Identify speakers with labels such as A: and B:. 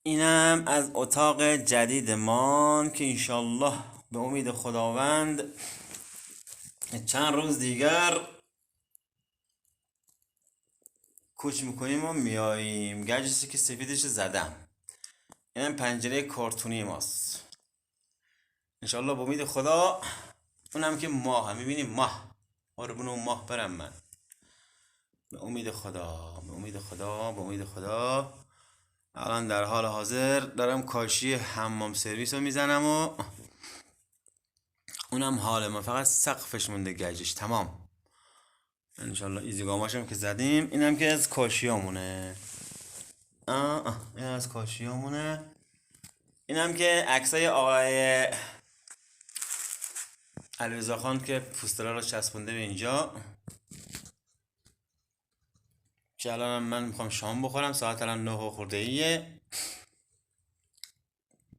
A: اینم از اتاق جدیدمان که انشالله به امید خداوند چند روز دیگر کوچ میکنیم و میاییم. گجسی که سفیدش زدم. اینم پنجره کارتونی ماست. انشالله به امید خدا. اونم که ماه هم میبینیم ماه قربون ماه برم من. به امید خدا، به امید خدا، به امید خدا. الان در حال حاضر دارم کاشی حمام سرویس رو میزنم و اونم حال ما، فقط سقفش مونده گجش تمام. انشالله ایزیگاماشم که زدیم. اینم که از کاشیامونه. این از کاشیامونه. اینم که عکسای آقای علیرضا خان که پوسترها رو چسبونده به اینجا. که الان من میخوام شام بخورم، ساعت الان 9 خورده ایه.